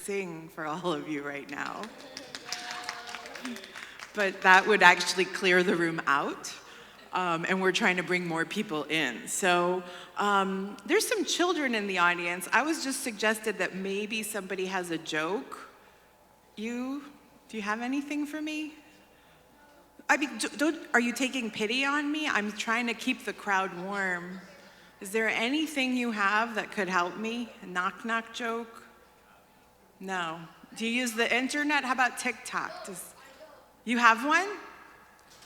sing for all of you right now. But that would actually clear the room out. And we're trying to bring more people in. So there's some children in the audience. I was just suggested that maybe somebody has a joke. Do you have anything for me? I mean, are you taking pity on me? I'm trying to keep the crowd warm. Is there anything you have that could help me? A knock-knock joke? No. Do you use the internet? How about TikTok? You have one?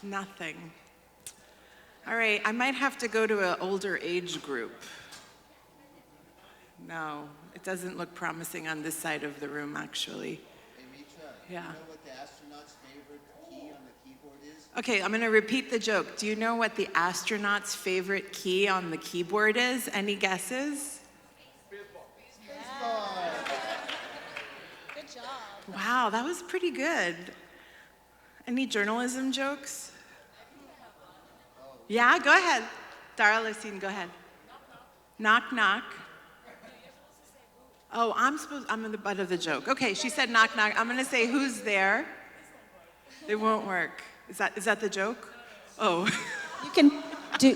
Nothing. All right, I might have to go to an older age group. No, it doesn't look promising on this side of the room, actually. Hey, Mitra, yeah. Do you know what the astronaut's favorite key on the keyboard is? Okay, I'm gonna repeat the joke. Do you know what the astronaut's favorite key on the keyboard is? Any guesses? Spacebar. Good job. Wow, that was pretty good. Any journalism jokes? Yeah, go ahead. Taracilin, go ahead. Knock, knock. Oh, I'm in the butt of the joke. Okay, she said knock, knock. I'm gonna say who's there. It won't work. Is that the joke? Oh. You can do.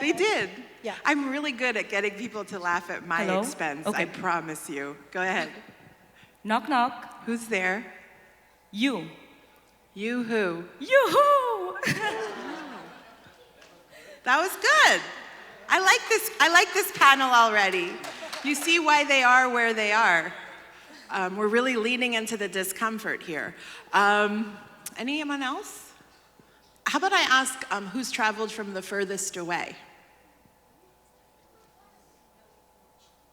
They did. Yeah. I'm really good at getting people to laugh at my Hello? expense, Okay. I promise you. Go ahead. Knock, knock. Who's there? You. You who? Yoo-hoo! That was good. I like this panel already. You see why they are where they are. We're really leaning into the discomfort here. Anyone else? How about I ask who's traveled from the furthest away?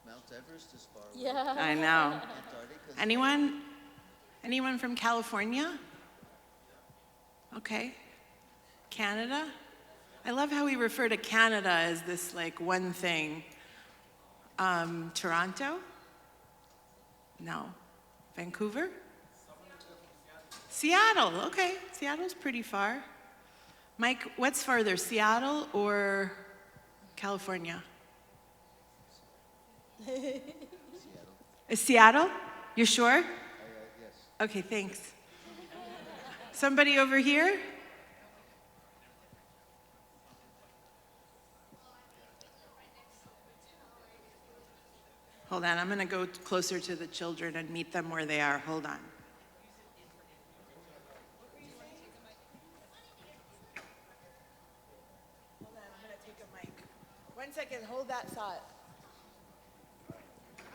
Mount Everest is far away. Yeah. I know. Antarctica. Anyone from California? Okay. Canada? I love how we refer to Canada as this like one thing. Toronto? No. Vancouver? Seattle, okay. Seattle's pretty far. Mike, what's farther, Seattle or California? Seattle. Is Seattle? You sure? Yes. Okay, thanks. Somebody over here? Hold on, I'm gonna go closer to the children and meet them where they are. Hold on. Hold on, I'm gonna take a mic. 1 second, hold that thought. I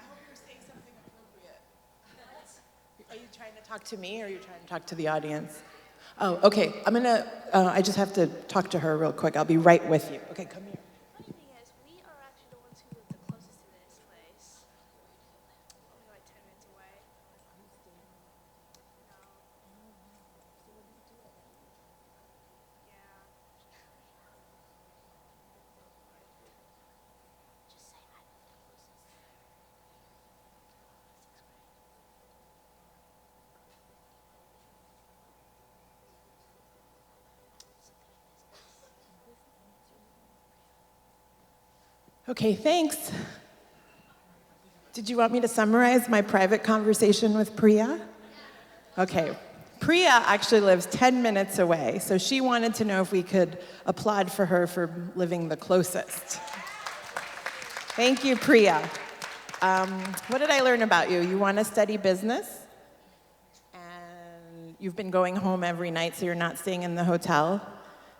hope you're saying something appropriate. Are you trying to talk to me or are you trying to talk to the audience? Oh, okay, I just have to talk to her real quick. I'll be right with you. Okay, come here. Funny thing is, we are actually the ones who live the closest to this place. Only like 10 minutes away. No. Yeah. Just say I live the closest. Okay, thanks. Did you want me to summarize my private conversation with Priya? Okay. Priya actually lives 10 minutes away, so she wanted to know if we could applaud for her for living the closest. Thank you, Priya. What did I learn about you? You want to study business, and you've been going home every night, so you're not staying in the hotel.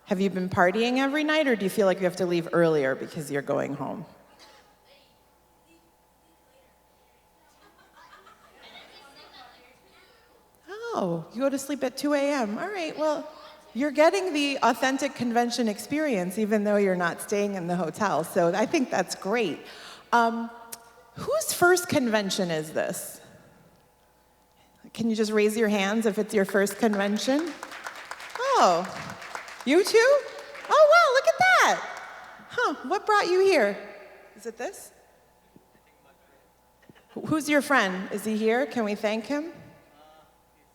Have you been partying every night, or do you feel like you have to leave earlier because you're going home? Oh, you go to sleep at 2 a.m. All right, well, you're getting the authentic convention experience even though you're not staying in the hotel, so I think that's great. Whose first convention is this? Can you just raise your hands if it's your first convention? Oh. You too? Oh, wow, look at that. Huh, what brought you here? Is it this? Who's your friend? Is he here? Can we thank him? He's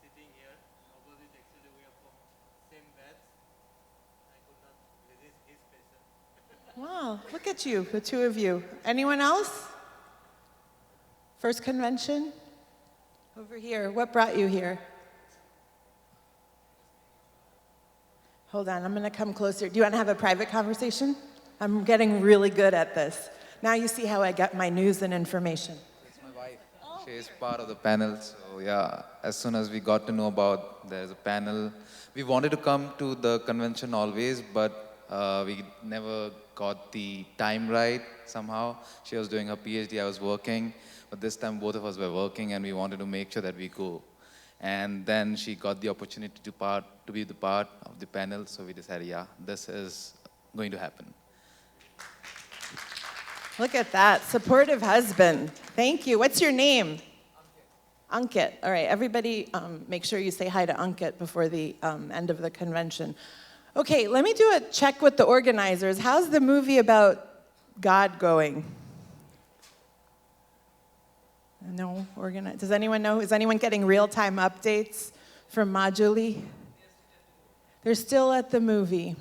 sitting here. Opposite, actually, we are from same batch. I could not resist his passion. Wow, look at you, the two of you. Anyone else? First convention? Over here. What brought you here? Hold on, I'm going to come closer. Do you want to have a private conversation? I'm getting really good at this. Now you see how I get my news and information. It's my wife. She is part of the panel. So yeah, as soon as we got to know about there's a panel, we wanted to come to the convention always, but we never got the time right somehow. She was doing her PhD, I was working, but this time both of us were working and we wanted to make sure that we go. And then she got the opportunity to be the part of the panel, so we decided, yeah, this is going to happen. Look at that, supportive husband. Thank you. What's your name? Ankit. All right, everybody make sure you say hi to Ankit before the end of the convention. Okay, let me do a check with the organizers. How's the movie about God going? No, does anyone know? Is anyone getting real-time updates from Majuli? They're still at the movie.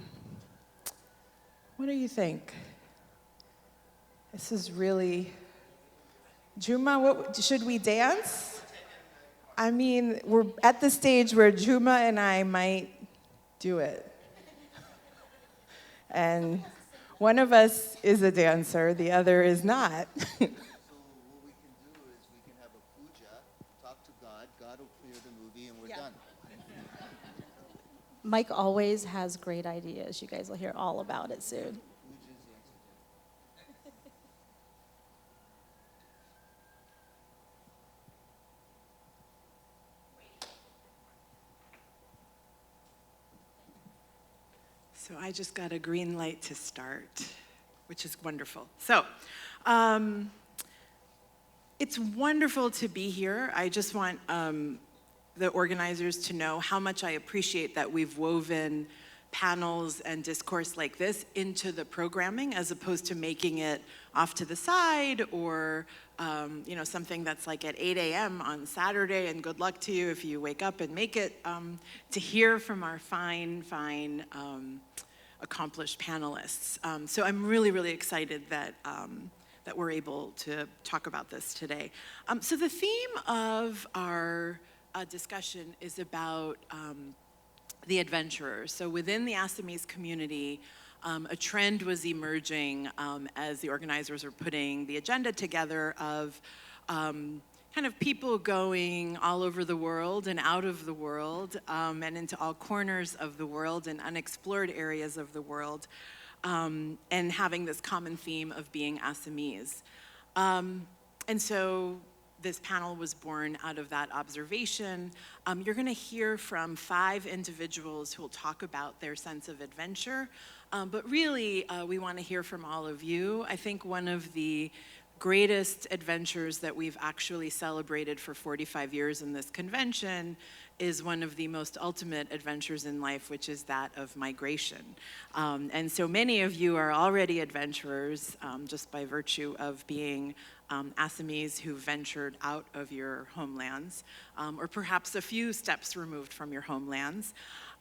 What do you think? This is really... Juma, should we dance? I mean, we're at the stage where Juma and I might do it. And one of us is a dancer, the other is not. So what we can do is we can have a puja, talk to God, God will clear the movie, and we're done. Mike always has great ideas. You guys will hear all about it soon. Puja's the answer. So I just got a green light to start, which is wonderful. So it's wonderful to be here. I just want the organizers to know how much I appreciate that we've woven panels and discourse like this into the programming as opposed to making it off to the side or something that's like at 8 a.m. on Saturday, and good luck to you if you wake up and make it, to hear from our fine, accomplished panelists. So I'm really, really excited that we're able to talk about this today. So the theme of our discussion is about the adventurer. So within the Assamese community, a trend was emerging as the organizers were putting the agenda together of kind of people going all over the world and out of the world and into all corners of the world and unexplored areas of the world, and having this common theme of being Assamese. And so this panel was born out of that observation. You're gonna hear from 5 individuals who will talk about their sense of adventure, but really we wanna hear from all of you. I think one of the greatest adventures that we've actually celebrated for 45 years in this convention is one of the most ultimate adventures in life, which is that of migration. And so many of you are already adventurers just by virtue of being Assamese who ventured out of your homelands, or perhaps a few steps removed from your homelands.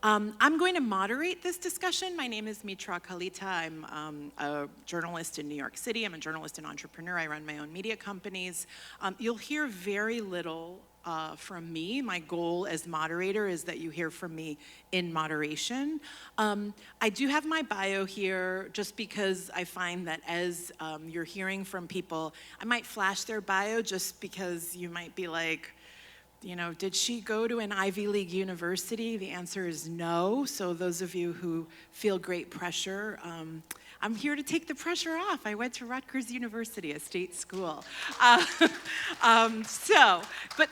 I'm going to moderate this discussion. My name is Mitra Kalita. I'm a journalist in New York City. I'm a journalist and entrepreneur. I run my own media companies. You'll hear very little from me. My goal as moderator is that you hear from me in moderation. I do have my bio here just because I find that as you're hearing from people, I might flash their bio just because you might be like, did she go to an Ivy League university? The answer is no. So those of you who feel great pressure, I'm here to take the pressure off. I went to Rutgers University, a state school. But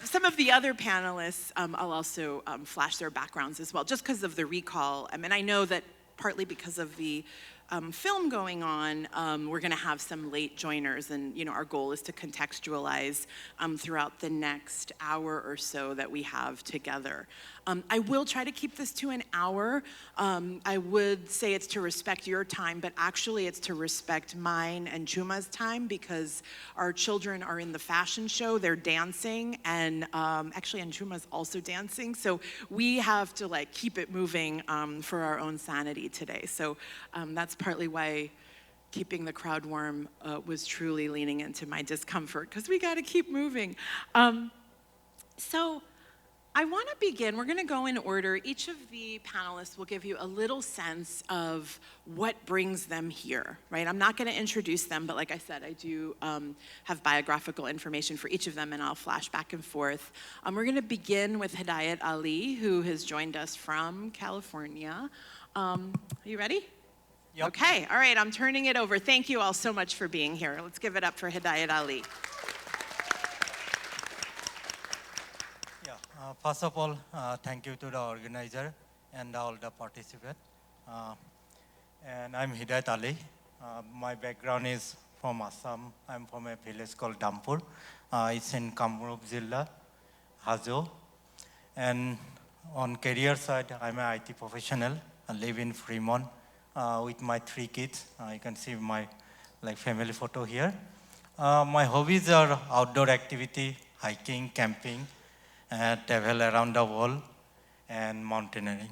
some of the other panelists, I'll also flash their backgrounds as well, just because of the recall. I mean, I know that partly because of the film going on, we're gonna have some late joiners, and our goal is to contextualize throughout the next hour or so that we have together. I will try to keep this to an hour. I would say it's to respect your time, but actually it's to respect mine and Juma's time because our children are in the fashion show, they're dancing, and actually and Juma's also dancing, so we have to keep it moving for our own sanity today. So that's partly why keeping the crowd warm was truly leaning into my discomfort because we got to keep moving. So I want to begin. We're going to go in order. Each of the panelists will give you a little sense of what brings them here, right? I'm not going to introduce them, but like I said, I do have biographical information for each of them, and I'll flash back and forth. We're going to begin with Hedayat Ali, who has joined us from California. Are you ready? Yep. Okay, all right, I'm turning it over. Thank you all so much for being here. Let's give it up for Hedayat Ali. First of all, thank you to the organizer and all the participants. And I'm Hedayat Ali. My background is from Assam. I'm from a village called Dampur. It's in Kamrup Jilla, Hajo. And on career side, I'm an IT professional. I live in Fremont with my 3 kids. You can see my family photo here. My hobbies are outdoor activity, hiking, camping, travel around the world, and mountaineering.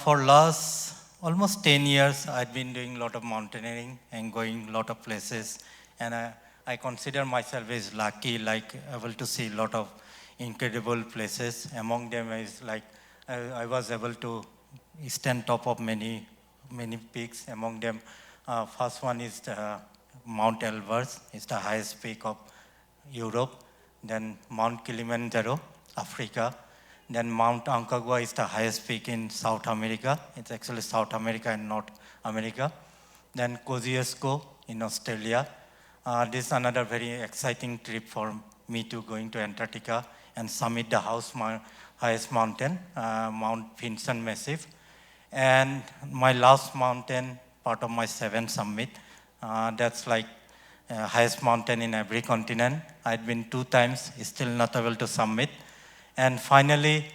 For last almost 10 years, I've been doing a lot of mountaineering and going a lot of places. And I consider myself as lucky, able to see a lot of incredible places. Among them is I was able to stand top of many peaks. Among them, first one is the Mt Everest. It's the highest peak of Europe. Then Mount Kilimanjaro, Africa. Then Mount Aconcagua is the highest peak in South America. It's actually South America and North America. Then Kosciuszko in Australia. This is another very exciting trip for me to going to Antarctica and summit the highest mountain, Mount Finke Massif. And my last mountain, part of my 7th summit, that's highest mountain in every continent. I'd been 2 times, still not able to summit. And finally,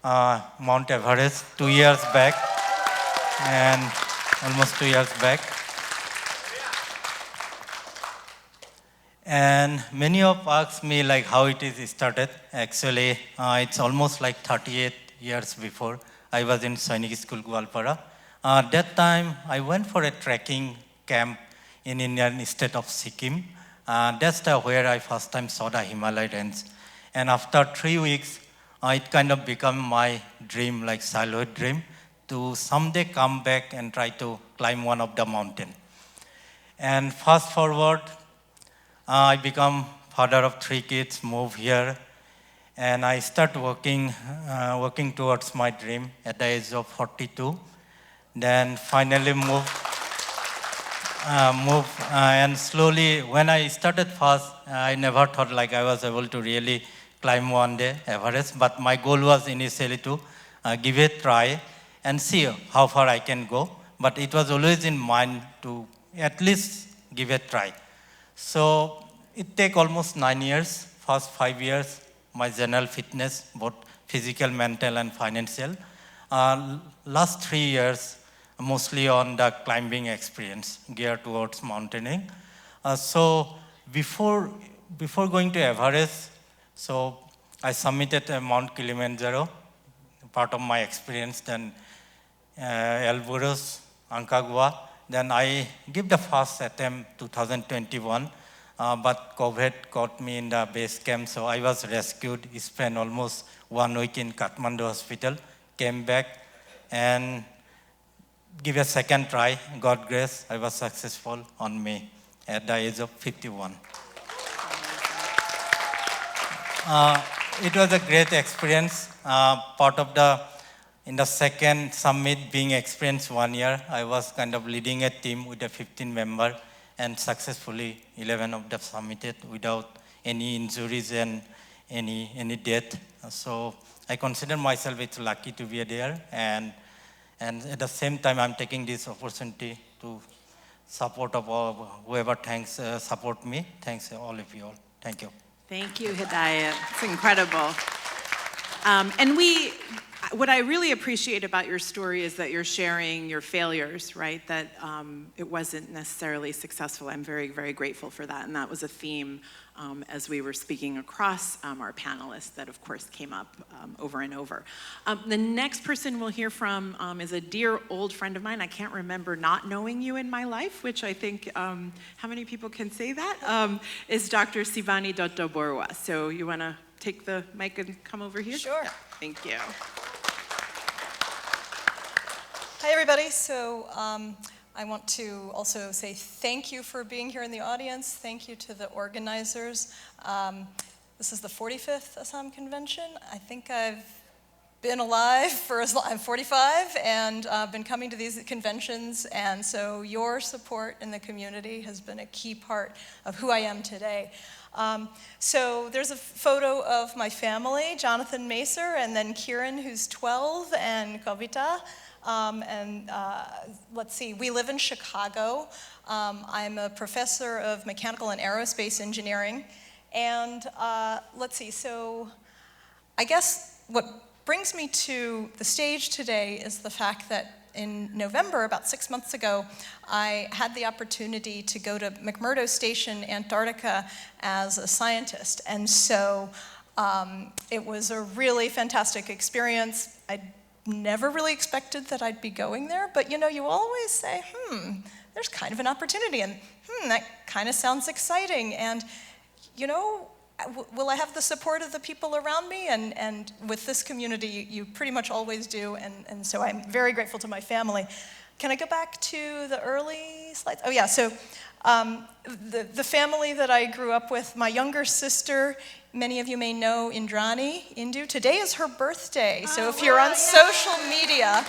Mount Everest, 2 years back, and almost 2 years back. And many of asked me how it is started. Actually, it's almost 38 years before. I was in Sainik School, Gwalpara. That time, I went for a trekking camp in Indian state of Sikkim. That's where I first time saw the Himalaya range. And after 3 weeks, it kind of became my dream, childhood dream, to someday come back and try to climb one of the mountain. And fast forward, I become father of 3 kids, move here, and I start working towards my dream at the age of 42. Then finally move, and slowly, when I started fast, I never thought I was able to really climb one day Everest, but my goal was initially to give it a try and see how far I can go. But it was always in mind to at least give it a try. So it took almost 9 years. First 5 years, my general fitness, both physical, mental, and financial. Last 3 years, mostly on the climbing experience, geared towards mountaineering. So before going to Everest, so I submitted Mount Kilimanjaro, part of my experience, then Elbrus, Aconcagua. Then I gave the first attempt 2021, but COVID caught me in the base camp, so I was rescued, spent almost 1 week in Kathmandu hospital, came back, and give a second try. God grace, I was successful on May at the age of 51. It was a great experience. Part of in the second summit being experienced 1 year, I was kind of leading a team with a 15 member, and successfully 11 of them submitted without any injuries and any death. So I consider myself it's lucky to be there, and at the same time, I'm taking this opportunity to support of all, whoever support me. Thanks all of you all. Thank you. Thank you, Hedayat. It's incredible. what I really appreciate about your story is that you're sharing your failures, right? That it wasn't necessarily successful. I'm very, very grateful for that. And that was a theme as we were speaking across our panelists that, of course, came up over and over. The next person we'll hear from is a dear old friend of mine. I can't remember not knowing you in my life, which I think, how many people can say that? Is Dr. Seebany Datta-Barua. So you want to take the mic and come over here? Sure. Yeah, thank you. Hi, everybody. So I want to also say thank you for being here in the audience. Thank you to the organizers. This is the 45th Assam Convention. I think I've been alive for as long, I'm 45, and I've been coming to these conventions, and so your support in the community has been a key part of who I am today. So there's a photo of my family, Jonathan Macer, and then Kieran, who's 12, and Kavita. Let's see, we live in Chicago. I'm a professor of mechanical and aerospace engineering. And let's see, so I guess what brings me to the stage today is the fact that in November, about 6 months ago, I had the opportunity to go to McMurdo Station, Antarctica, as a scientist. And so it was a really fantastic experience. I never really expected that I'd be going there, but you know, you always say, there's kind of an opportunity, and that kind of sounds exciting, and you know, will I have the support of the people around me? And with this community, you pretty much always do, and so I'm very grateful to my family. Can I go back to the early slides? Oh yeah, so the family that I grew up with, my younger sister, many of you may know Indu. Today is her birthday, so if you're on social media,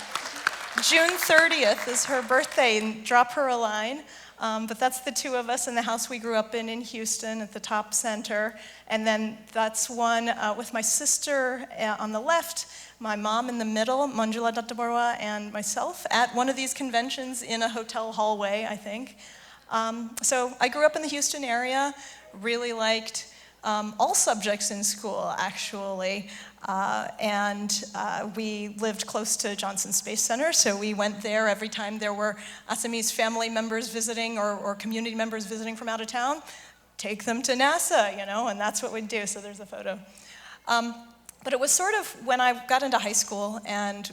June 30th is her birthday, and drop her a line. But that's the two of us in the house we grew up in Houston at the Top Center. And then that's one with my sister on the left, my mom in the middle, Manjula Datta-Barua, and myself at one of these conventions in a hotel hallway, I think. So I grew up in the Houston area, really liked all subjects in school, actually. We lived close to Johnson Space Center, so we went there every time there were Assamese family members visiting or community members visiting from out of town. Take them to NASA, you know, and that's what we'd do, so there's a photo. But it was sort of when I got into high school and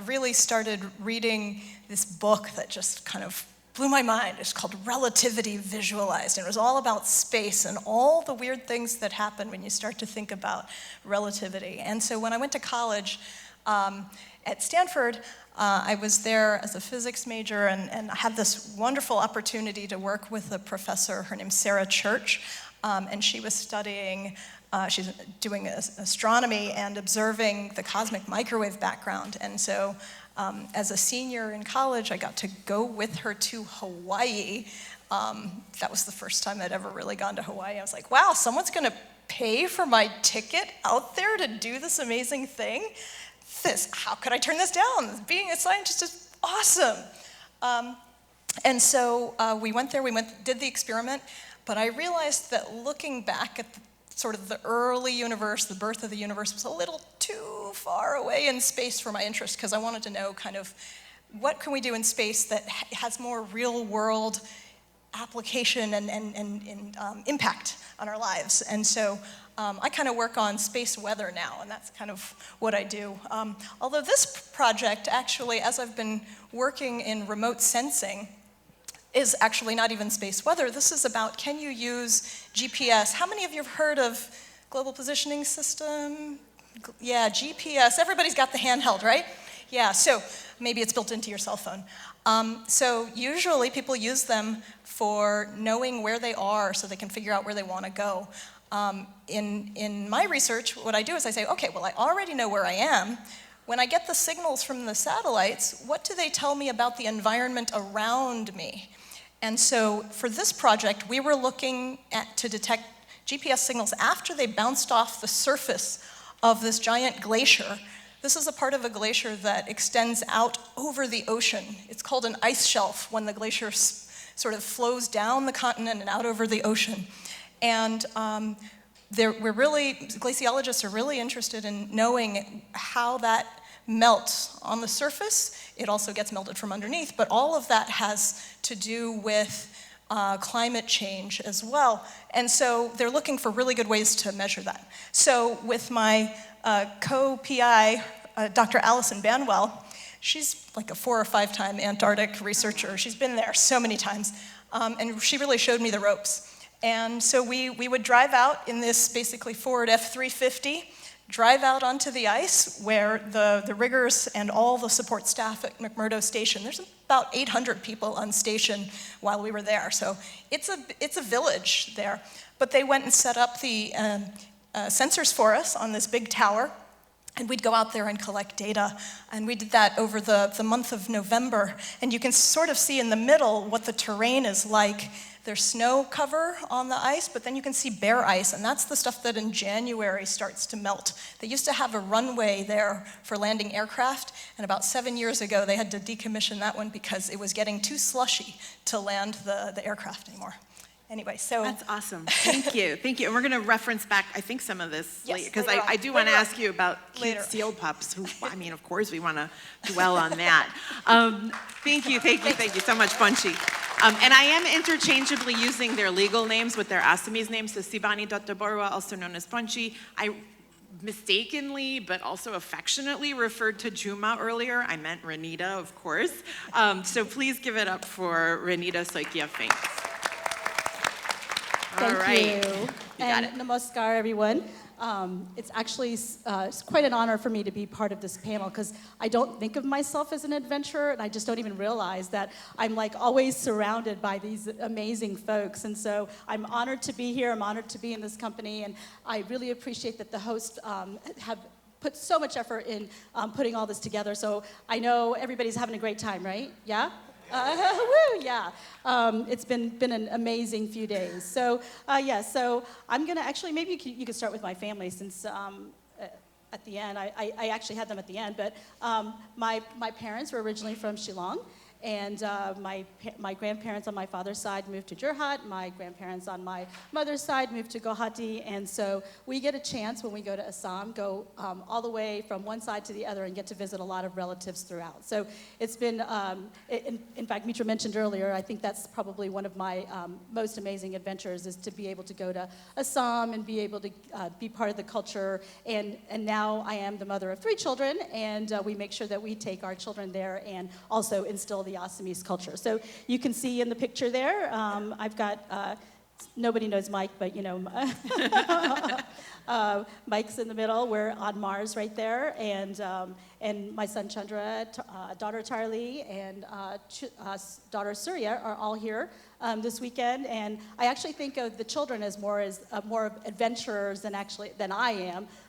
really started reading this book that just kind of blew my mind. It's called Relativity Visualized, and it was all about space and all the weird things that happen when you start to think about relativity. And so when I went to college at Stanford, I was there as a physics major and I had this wonderful opportunity to work with a professor. Her name's Sarah Church, and she was studying, she's doing astronomy and observing the cosmic microwave background. And so as a senior in college, I got to go with her to Hawaii. That was the first time I'd ever really gone to Hawaii. I was like, wow, someone's gonna pay for my ticket out there to do this amazing thing? How could I turn this down? Being a scientist is awesome. And so we went there, did the experiment, but I realized that looking back at sort of the early universe, the birth of the universe, was a little too far away in space for my interest, because I wanted to know kind of what can we do in space that has more real world application and impact on our lives. And so I kind of work on space weather now, and that's kind of what I do. Although this project actually, as I've been working in remote sensing, is actually not even space weather. This is about, can you use GPS? How many of you have heard of Global Positioning System? Yeah, GPS. Everybody's got the handheld, right? Yeah, so maybe it's built into your cell phone. So usually people use them for knowing where they are so they can figure out where they want to go. In my research, what I do is I say, okay, well, I already know where I am. When I get the signals from the satellites, what do they tell me about the environment around me? And so for this project, we were looking to detect GPS signals after they bounced off the surface of this giant glacier. This is a part of a glacier that extends out over the ocean. It's called an ice shelf when the glacier sort of flows down the continent and out over the ocean. And glaciologists are really interested in knowing how that melt on the surface. It also gets melted from underneath, but all of that has to do with climate change as well. And so they're looking for really good ways to measure that. So with my co-PI, Dr. Alison Banwell, she's like a 4 or 5 time Antarctic researcher. She's been there so many times. And she really showed me the ropes. And so we would drive out in this basically Ford F-350, drive out onto the ice where the riggers and all the support staff at McMurdo Station, there's about 800 people on station while we were there. So it's a village there. But they went and set up the sensors for us on this big tower. And we'd go out there and collect data. And we did that over the month of November. And you can sort of see in the middle what the terrain is like. There's snow cover on the ice, but then you can see bare ice. And that's the stuff that in January starts to melt. They used to have a runway there for landing aircraft. And about 7 years ago, they had to decommission that one because it was getting too slushy to land the aircraft anymore. Anyway, so. That's awesome. Thank you. Thank you. And we're going to reference back, I think, some of this Yes, later, because later I on. do want to Later ask you about cute Later. seal pups, who, I mean, of course, we want to dwell on that. Thank you so much, Punchy. And I am interchangeably using their legal names with their Assamese names, so Seebany Datta-Barua, also known as Punchy. I mistakenly, but also affectionately referred to Juma earlier. I meant Renita, of course. So please give it up for Renita Soikia Finke. Thank All right. you. got And namaskar, everyone. It's actually it's quite an honor for me to be part of this panel because I don't think of myself as an adventurer, and I just don't even realize that I'm like always surrounded by these amazing folks. And so I'm honored to be here. I'm honored to be in this company, and I really appreciate that the hosts have put so much effort in putting all this together. So I know everybody's having a great time, right? Yeah? Woo, yeah. It's been an amazing few days. So, so I'm going to actually, maybe you could start with my family since at the end, I actually had them at the end, but my parents were originally from Shillong. And my grandparents on my father's side moved to Jorhat. My grandparents on my mother's side moved to Guwahati. And so we get a chance when we go to Assam, go all the way from one side to the other and get to visit a lot of relatives throughout. So it's been, in fact, Mitra mentioned earlier, I think that's probably one of my most amazing adventures is to be able to go to Assam and be able to be part of the culture. And now I am the mother of 3 children, and we make sure that we take our children there and also instill the Assamese culture. So you can see in the picture there, I've got, nobody knows Mike, but you know, Mike's in the middle. We're on Mars right there, and my son Chandra, daughter Tarli, and daughter Surya are all here this weekend. And I actually think of the children as more of adventurers than I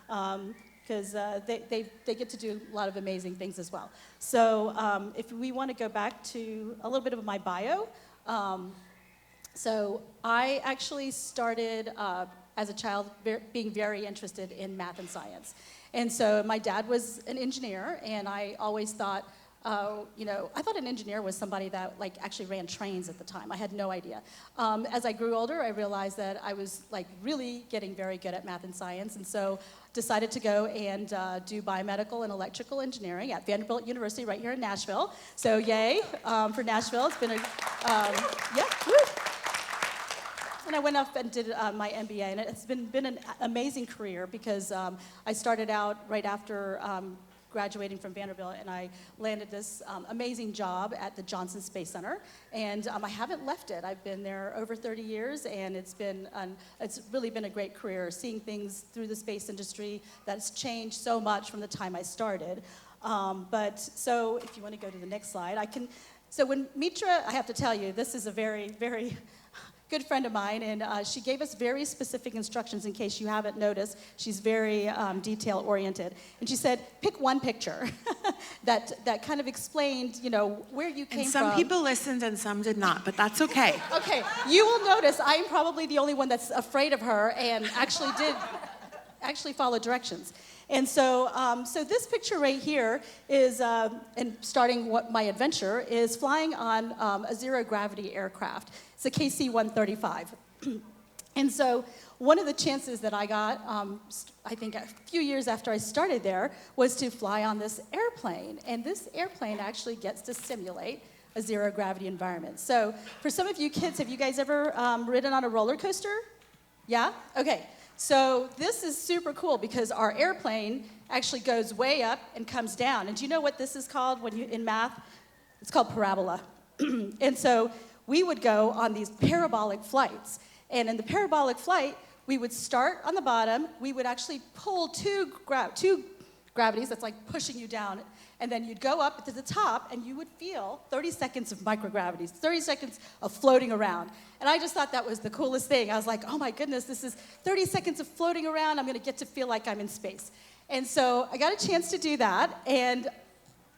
am. Because they get to do a lot of amazing things as well. So if we want to go back to a little bit of my bio, so I actually started as a child being very interested in math and science. And so my dad was an engineer, and I always thought, I thought an engineer was somebody that like actually ran trains at the time. I had no idea. As I grew older, I realized that I was like really getting very good at math and science, and so decided to go and do biomedical and electrical engineering at Vanderbilt University right here in Nashville. So yay for Nashville. It's been woo. And I went up and did my MBA, and it's been an amazing career because I started out right after graduating from Vanderbilt, and I landed this amazing job at the Johnson Space Center, and I haven't left it. I've been there over 30 years, and it's really been a great career, seeing things through the space industry that's changed so much from the time I started. So if you want to go to the next slide, so when Mitra, I have to tell you, this is a very, very good friend of mine, and she gave us very specific instructions in case you haven't noticed. She's very detail-oriented. And she said, pick one picture that kind of explained, where you came from. And some people listened and some did not, but that's okay. Okay, you will notice I'm probably the only one that's afraid of her and actually follow directions. And so, so this picture right here is, and starting my adventure, is flying on a zero-gravity aircraft. It's a KC-135. And so one of the chances that I got, I think a few years after I started there, was to fly on this airplane. And this airplane actually gets to simulate a zero gravity environment. So for some of you kids, have you guys ever ridden on a roller coaster? Yeah? Okay. So this is super cool because our airplane actually goes way up and comes down. And do you know what this is called when you in math? It's called parabola. And so we would go on these parabolic flights. And in the parabolic flight, we would start on the bottom. We would actually pull two gravities, that's like pushing you down. And then you'd go up to the top, and you would feel 30 seconds of microgravities, 30 seconds of floating around. And I just thought that was the coolest thing. I was like, oh my goodness, this is 30 seconds of floating around. I'm going to get to feel like I'm in space. And so I got a chance to do that. And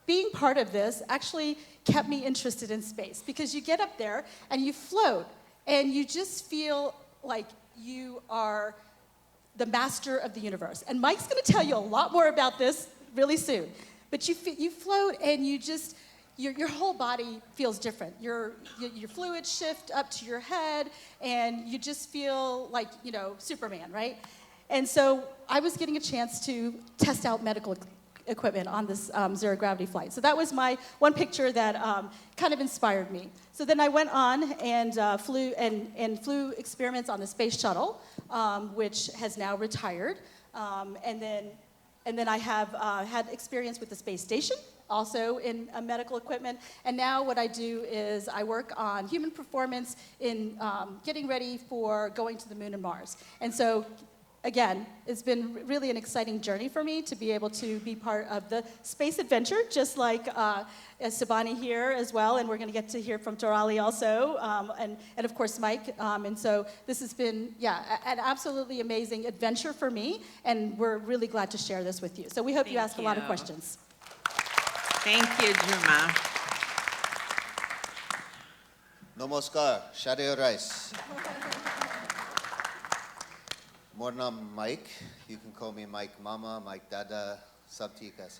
being part of this actually kept me interested in space because you get up there and you float and you just feel like you are the master of the universe. And Mike's going to tell you a lot more about this really soon. But you float and you just, your whole body feels different. Your fluids shift up to your head and you just feel like, you know, Superman, right? And so I was getting a chance to test out medical equipment on this zero gravity flight. So that was my one picture that kind of inspired me. So then I went on and flew experiments on the space shuttle, which has now retired. And then I have had experience with the space station, also in medical equipment. And now what I do is I work on human performance in getting ready for going to the moon and Mars. And so again, it's been really an exciting journey for me to be able to be part of the space adventure, just like Seebany here as well, and we're going to get to hear from Tarali also, and of course Mike. And so this has been, an absolutely amazing adventure for me, and we're really glad to share this with you. So we hope you ask a lot of questions. Thank you, Juma. Namaskar, Shade Rice. More naam Mike. You can call me Mike Mama, Mike Dada, sab thik ase.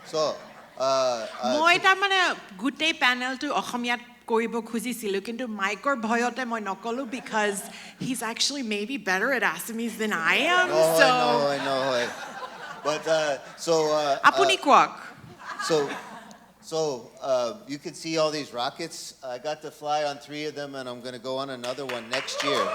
So, মই তাৰমানে গোটেই পেনেলটো অসমীয়াত কৰিব খুজিছিলোঁ কিন্তু মাইকৰ ভয়তে মই নকলো because he's actually maybe better at Assamese than I am. I know. But আপুনি কোৱাক. So you can see all these rockets. I got to fly on 3 of them, and I'm going to go on another one next year.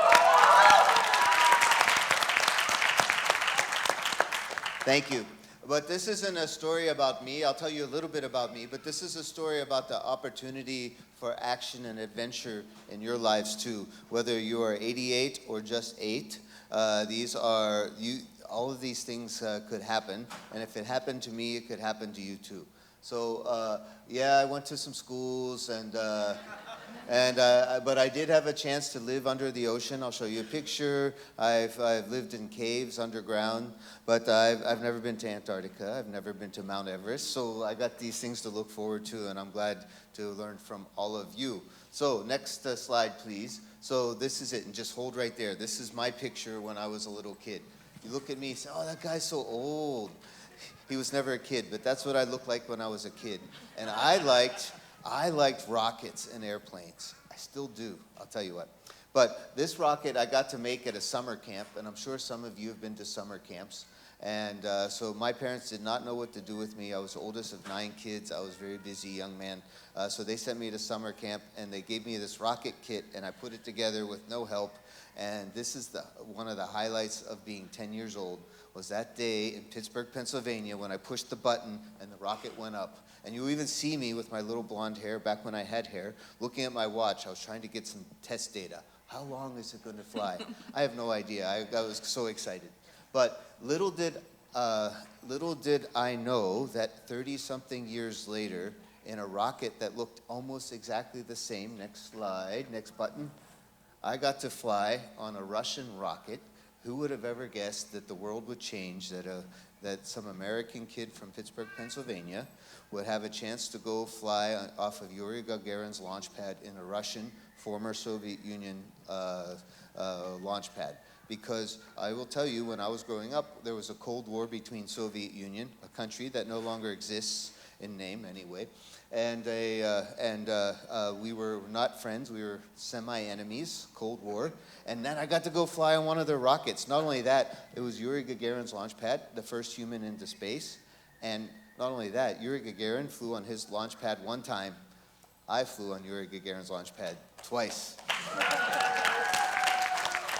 Thank you. But this isn't a story about me. I'll tell you a little bit about me, but this is a story about the opportunity for action and adventure in your lives too. Whether you are 88 or just 8, all of these things could happen. And if it happened to me, it could happen to you too. So I went to some schools but I did have a chance to live under the ocean. I'll show you a picture. I've lived in caves underground, but I've never been to Antarctica. I've never been to Mt Everest. So I got these things to look forward to, and I'm glad to learn from all of you. So next slide, please. So this is it, and just hold right there. This is my picture when I was a little kid. You look at me and say, oh, that guy's so old. He was never a kid, but that's what I looked like when I was a kid. And I liked rockets and airplanes. I still do, I'll tell you what. But this rocket I got to make at a summer camp, and I'm sure some of you have been to summer camps. And so my parents did not know what to do with me. I was the oldest of 9 kids. I was a very busy young man. So they sent me to summer camp, and they gave me this rocket kit, and I put it together with no help. And this is one of the highlights of being 10 years old, was that day in Pittsburgh, Pennsylvania, when I pushed the button and the rocket went up. And you even see me with my little blonde hair, back when I had hair, looking at my watch. I was trying to get some test data. How long is it going to fly? I have no idea. I was so excited. But little did I know that 30-something years later, in a rocket that looked almost exactly the same, next slide, next button, I got to fly on a Russian rocket. Who would have ever guessed that the world would change, that some American kid from Pittsburgh, Pennsylvania, would have a chance to go fly off of Yuri Gagarin's launch pad in a Russian, former Soviet Union launch pad. Because I will tell you, when I was growing up, there was a Cold War between Soviet Union, a country that no longer exists, in name anyway. And we were not friends, we were semi-enemies, Cold War. And then I got to go fly on one of their rockets. Not only that, it was Yuri Gagarin's launch pad, the first human into space. And not only that, Yuri Gagarin flew on his launch pad one time. I flew on Yuri Gagarin's launch pad twice.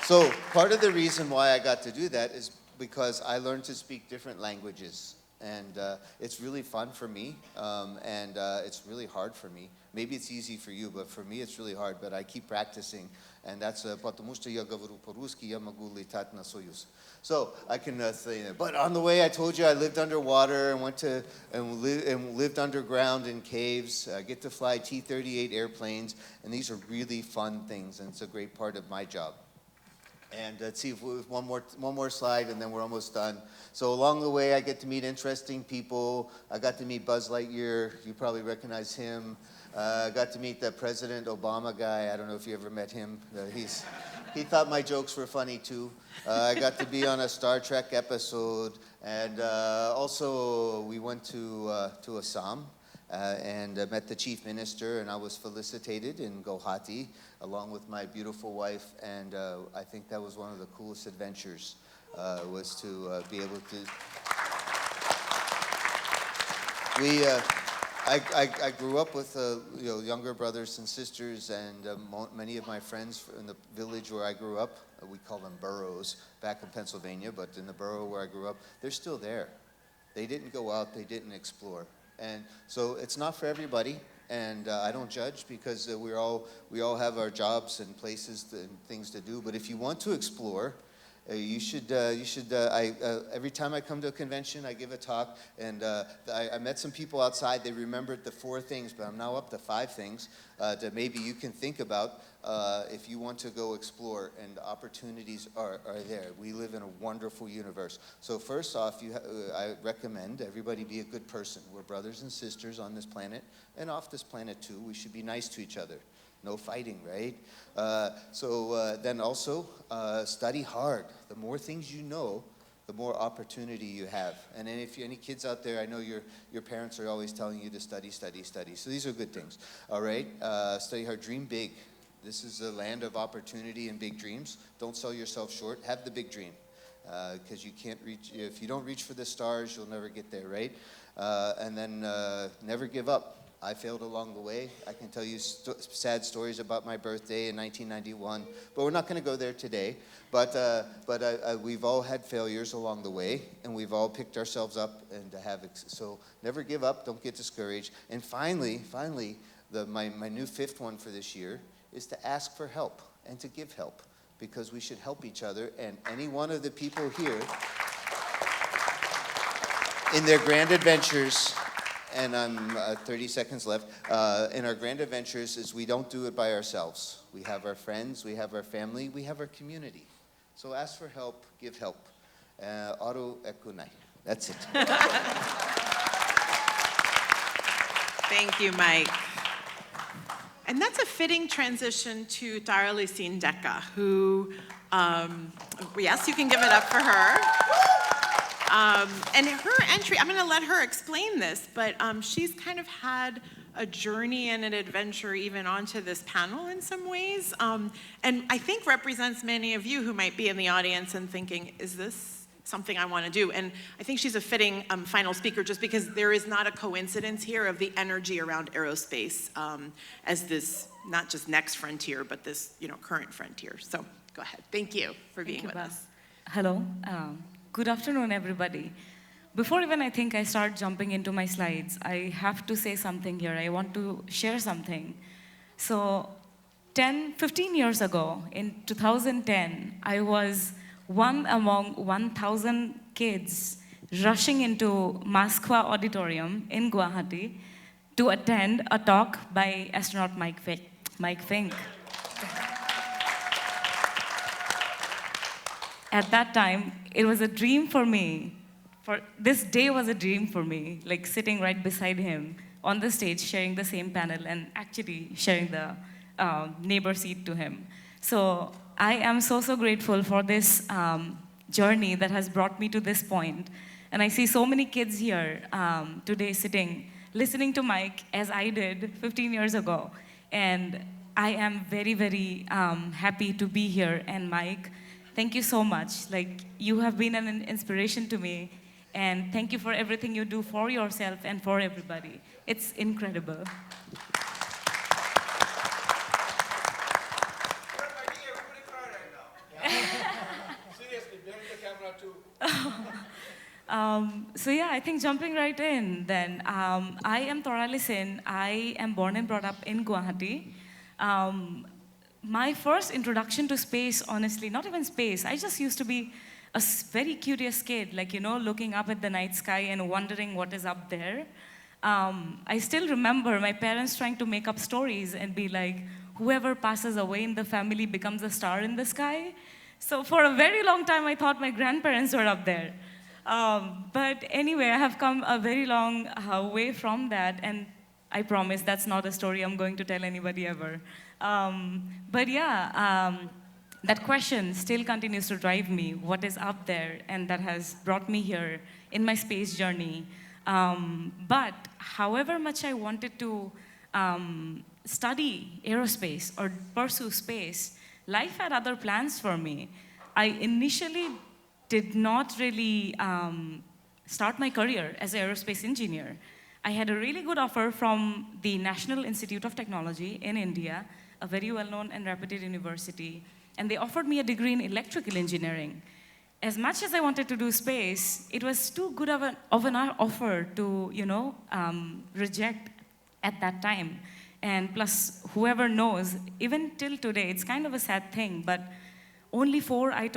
So part of the reason why I got to do that is because I learned to speak different languages. And it's really fun for me, and it's really hard for me. Maybe it's easy for you, but for me it's really hard, but I keep practicing. And that's потому что я говорю по-русски, я могу летать на Союз. So I can say that. But on the way, I told you I lived underwater and lived underground in caves. I get to fly T-38 airplanes, and these are really fun things, and it's a great part of my job. And let's see if we one more slide, and then we're almost done. So along the way, I get to meet interesting people. I got to meet Buzz Lightyear. You probably recognize him. I got to meet the President Obama guy. I don't know if you ever met him. He thought my jokes were funny too. I got to be on a Star Trek episode, and also we went to Assam. And met the chief minister, and I was felicitated in Guwahati along with my beautiful wife, and I think that was one of the coolest adventures, was to be able to... I grew up with younger brothers and sisters, and many of my friends in the village where I grew up, we call them boroughs back in Pennsylvania, but in the borough where I grew up, they're still there. They didn't go out, they didn't explore. And so it's not for everybody, and I don't judge because we all have our jobs and places and things to do. But if you want to explore, you should. Every time I come to a convention, I give a talk, and I met some people outside. They remembered the 4 things, but I'm now up to 5 things that maybe you can think about if you want to go explore. And opportunities are there. We live in a wonderful universe. So first off, I recommend everybody be a good person. We're brothers and sisters on this planet, and off this planet too. We should be nice to each other. No fighting, right? Then also, study hard. The more things you know, the more opportunity you have. And then if you any kids out there, I know your parents are always telling you to study, study, study. So these are good things, all right? Study hard, dream big. This is a land of opportunity and big dreams. Don't sell yourself short. Have the big dream, because you can't reach, if you don't reach for the stars, you'll never get there, right? And then never give up. I failed along the way. I can tell you sad stories about my birthday in 1991, but we're not going to go there today. But we've all had failures along the way, and we've all picked ourselves up and so never give up. Don't get discouraged. And finally, my new 5th one for this year is to ask for help and to give help, because we should help each other. And any one of the people here in their grand adventures. And I'm 30 seconds left. In our grand adventures is we don't do it by ourselves. We have our friends, we have our family, we have our community. So ask for help, give help. Aro ekunai. That's it. Thank you, Mike. And that's a fitting transition to Taracilin Deka, who, yes, you can give it up for her. And her entry, I'm going to let her explain this, but she's kind of had a journey and an adventure even onto this panel in some ways, and I think represents many of you who might be in the audience and thinking, is this something I want to do? And I think she's a fitting final speaker, just because there is not a coincidence here of the energy around aerospace as this, not just next frontier, but this current frontier. So go ahead. Thank you for being with us. Hello. Good afternoon, everybody. Before even I think I start jumping into my slides, I have to say something here. I want to share something. So 15 years ago, in 2010, I was one among 1,000 kids rushing into Moskva Auditorium in Guwahati to attend a talk by astronaut Mike Finke. At that time, it was a dream for me. This day was a dream for me, like sitting right beside him on the stage, sharing the same panel, and actually sharing the neighbor seat to him. So I am so grateful for this journey that has brought me to this point. And I see so many kids here today sitting listening to Mike as I did 15 years ago. And I am very, very happy to be here. And Mike, thank you so much. Like, you have been an inspiration to me. And thank you for everything you do for yourself and for everybody. It's incredible. So yeah, I think jumping right in then. I am Taracilin. I am born and brought up in Guwahati. My first introduction to space, honestly, not even space, I just used to be a very curious kid, like, you know, looking up at the night sky and wondering what is up there. I still remember my parents trying to make up stories and be like, whoever passes away in the family becomes a star in the sky. So for a very long time, I thought my grandparents were up there. But anyway, I have come a very long way from that, and I promise that's not a story I'm going to tell anybody ever. But yeah, that question still continues to drive me, what is up there? And that has brought me here in my space journey. But however much I wanted to study aerospace or pursue space, life had other plans for me. I initially did not really start my career as an aerospace engineer. I had a really good offer from the National Institute of Technology in India, a very well-known and reputed university, and they offered me a degree in electrical engineering. As much as I wanted to do space, it was too good of an offer to, you know, reject at that time. And plus, whoever knows, even till today, it's kind of a sad thing, but only 4 out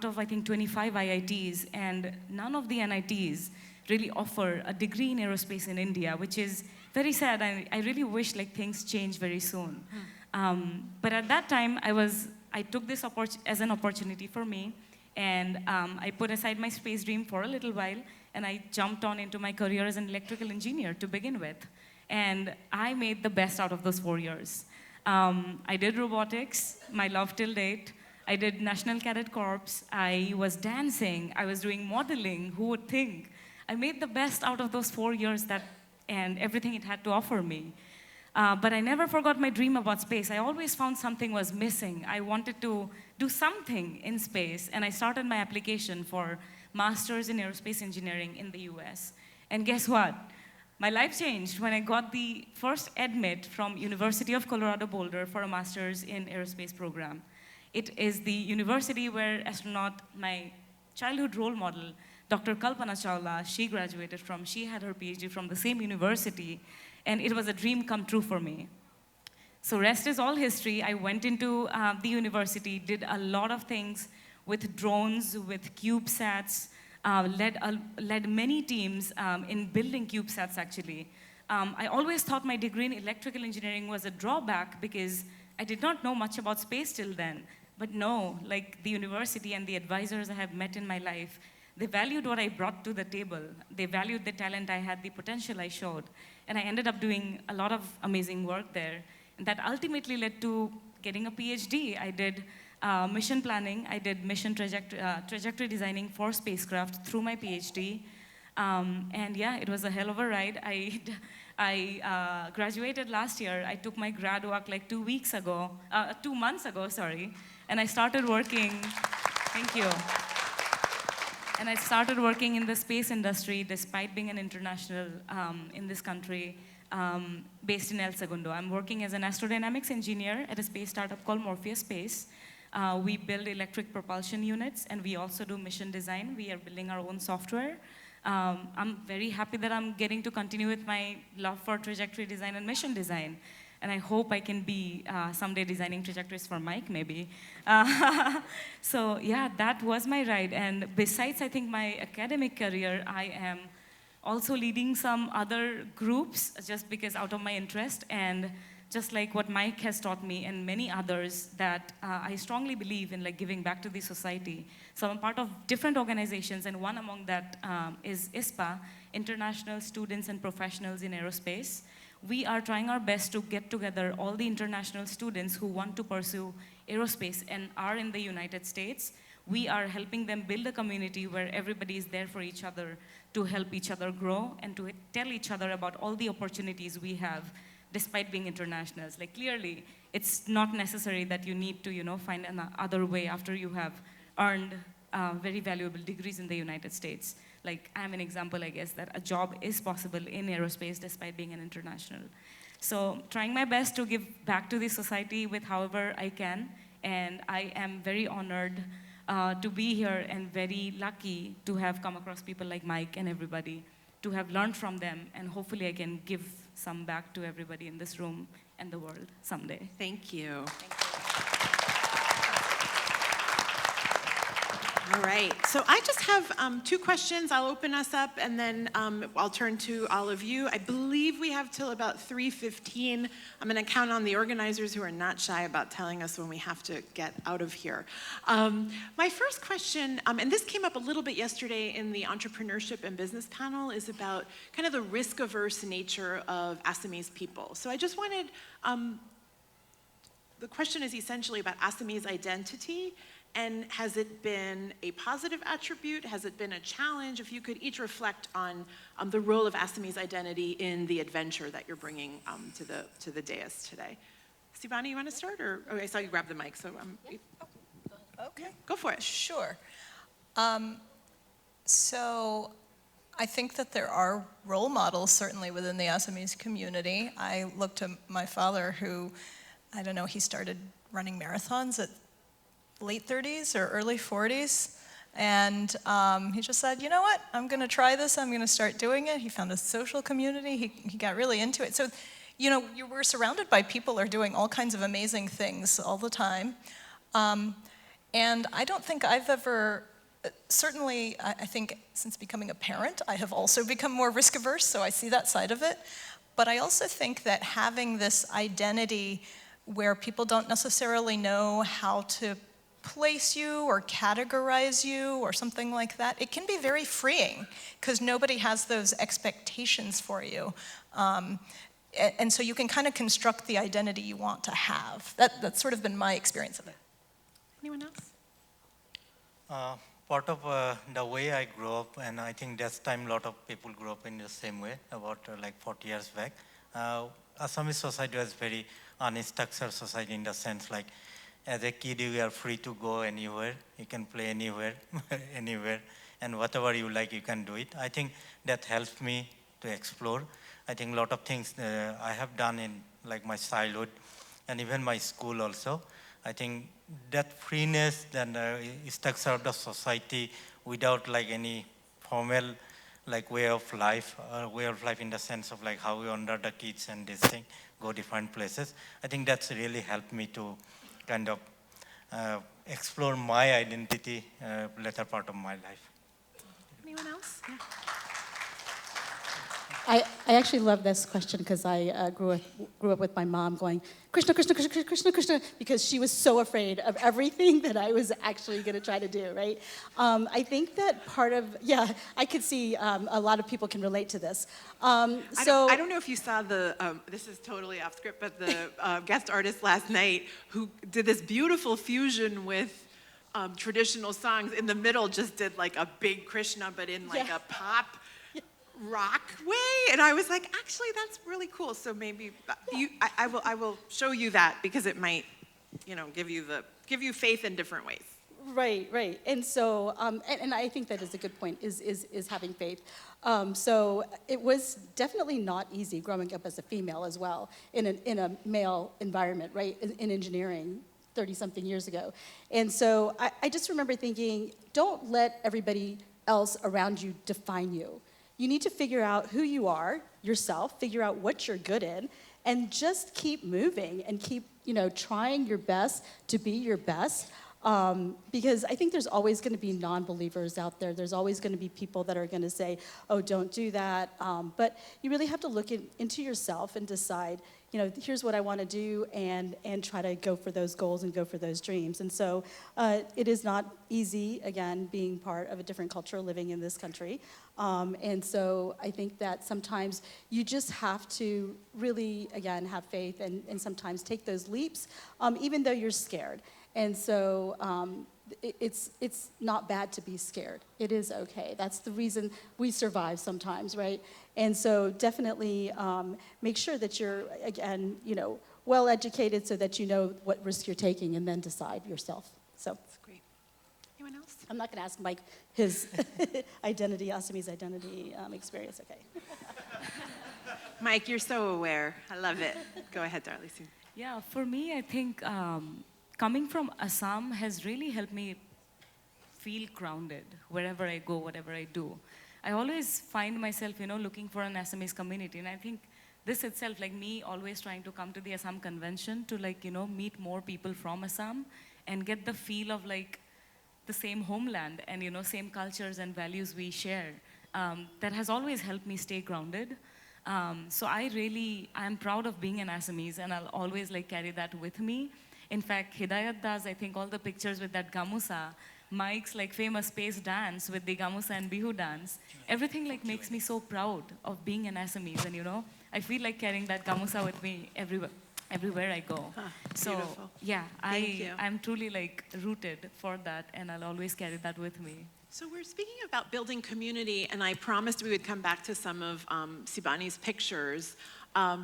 of, I think, 25 IITs, and none of the NITs really offer a degree in aerospace in India, which is very sad. I really wish like things change very soon. But at that time, I took this as an opportunity for me, and I put aside my space dream for a little while, and I jumped on into my career as an electrical engineer to begin with. And I made the best out of those 4 years. I did robotics, my love till date. I did National Cadet Corps. I was dancing. I was doing modeling. Who would think? I made the best out of those 4 years and everything it had to offer me. But I never forgot my dream about space. I always found something was missing. I wanted to do something in space, and I started my application for Masters in Aerospace Engineering in the US. And guess what? My life changed when I got the first admit from University of Colorado Boulder for a Masters in Aerospace program. It is the university where astronaut, my childhood role model, Dr. Kalpana Chawla, she graduated from. She had her PhD from the same university, and it was a dream come true for me. So rest is all history. I went into the university, did a lot of things with drones, with CubeSats, led many teams in building CubeSats, actually. I always thought my degree in electrical engineering was a drawback because I did not know much about space till then. But no, like the university and the advisors I have met in my life, they valued what I brought to the table. They valued the talent I had, the potential I showed. And I ended up doing a lot of amazing work there. And that ultimately led to getting a PhD. I did mission planning. I did mission trajectory designing for spacecraft through my PhD. And yeah, it was a hell of a ride. I graduated last year. I took my grad work like 2 months ago, sorry. And I started working, thank you. And I started working in the space industry despite being an international in this country, based in El Segundo. I'm working as an astrodynamics engineer at a space startup called Morpheus Space. We build electric propulsion units, and we also do mission design. We are building our own software. I'm very happy that I'm getting to continue with my love for trajectory design and mission design. And I hope I can be someday designing trajectories for Mike, maybe. So yeah, that was my ride. And besides, I think, my academic career, I am also leading some other groups just because out of my interest. And just like what Mike has taught me and many others, that I strongly believe in like giving back to the society. So I'm part of different organizations, and one among that is ISPA, International Students and Professionals in Aerospace. We are trying our best to get together all the international students who want to pursue aerospace and are in the United States. we are helping them build a community where everybody is there for each other to help each other grow and to tell each other about all the opportunities we have despite being internationals. Like clearly, it's not necessary that you need to, find another way after you have earned very valuable degrees in the United States. Like I'm an example, I guess, that a job is possible in aerospace despite being an international. So trying my best to give back to the society with however I can, and I am very honored to be here and very lucky to have come across people like Mike and everybody, to have learned from them, and hopefully I can give some back to everybody in this room and the world someday. Thank you. Thank you. All right, so I just have 2 questions. I'll open us up and then I'll turn to all of you. I believe we have till about 3:15. I'm gonna count on the organizers who are not shy about telling us when we have to get out of here. My first question, and this came up a little bit yesterday in the entrepreneurship and business panel, is about kind of the risk-averse nature of Assamese people. So I just wanted, the question is essentially about Assamese identity. And has it been a positive attribute? Has it been a challenge? If you could each reflect on the role of Assamese identity in the adventure that you're bringing to the dais today. Seebany, you want to start? Or I saw you grab the mic, so Okay. Go for it. Sure. So I think that there are role models certainly within the Assamese community. I looked at my father who, I don't know, he started running marathons at late 30s or early 40s. And he just said, you know what, I'm going to try this. I'm going to start doing it. He found a social community. He got really into it. So, we're surrounded by people who are doing all kinds of amazing things all the time. And I don't think I've ever, certainly, I think since becoming a parent, I have also become more risk averse, so I see that side of it. But I also think that having this identity where people don't necessarily know how to place you or categorize you or something like that, it can be very freeing because nobody has those expectations for you. And so you can kind of construct the identity you want to have. That's sort of been my experience of it. Anyone else? Part of the way I grew up, and I think that's time a lot of people grew up in the same way, about like 40 years back. Assamese society was very unstructured society in the sense like, as a kid, you are free to go anywhere. You can play anywhere, anywhere, and whatever you like, you can do it. I think that helps me to explore. I think a lot of things I have done in like my childhood and even my school also. I think that freeness and structure of the society without like any formal like way of life in the sense of like how we under the kids and this thing, go different places. I think that's really helped me to kind of explore my identity later part of my life. Anyone else? Yeah. I actually love this question because I grew up with my mom going, Krishna, Krishna, Krishna, Krishna, Krishna, because she was so afraid of everything that I was actually going to try to do, right? I think that part of, I could see a lot of people can relate to this. I don't know if you saw this is totally off script, but the guest artist last night who did this beautiful fusion with traditional songs. In the middle just did like a big Krishna, but in like a pop rock way, and I was like, actually, that's really cool. So maybe I will show you that because it might, give you faith in different ways. Right. And so, and I think that is a good point, is having faith. So it was definitely not easy growing up as a female as well, in a male environment, right, in engineering 30-something years ago. And so I just remember thinking, don't let everybody else around you define you. You need to figure out who you are yourself, figure out what you're good in, and just keep moving and keep, trying your best to be your best. Because I think there's always going to be non-believers out there. There's always going to be people that are going to say, oh, don't do that. But you really have to look into yourself and decide, here's what I want to do, and try to go for those goals and go for those dreams. And so it is not easy, again, being part of a different culture, living in this country. And so I think that sometimes you just have to really, again, have faith and sometimes take those leaps, even though you're scared. And so it's not bad to be scared. It is okay. That's the reason we survive sometimes, right? And so definitely make sure that you're, again, well educated so that you know what risk you're taking and then decide yourself. So That's great. Anyone else? I'm not going to ask Mike his Assamese identity experience, okay? Mike, you're so aware. I love it. Go ahead, Darlene. Yeah, for me, I think coming from Assam has really helped me feel grounded wherever I go, whatever I do. I always find myself, looking for an Assamese community, and I think this itself, like me always trying to come to the Assam convention to meet more people from Assam and get the feel of the same homeland and same cultures and values we share. That has always helped me stay grounded. So I'm proud of being an Assamese, and I'll always carry that with me. In fact, Hedayat does, I think, all the pictures with that gamusa. Mike's famous space dance with the gamusa and bihu dance. Everything makes me so proud of being an Assamese, and I feel like carrying that gamusa with me everywhere I go. So beautiful. yeah, Thank you. I'm truly rooted for that, and I'll always carry that with me. So we're speaking about building community, and I promised we would come back to some of Seebany's pictures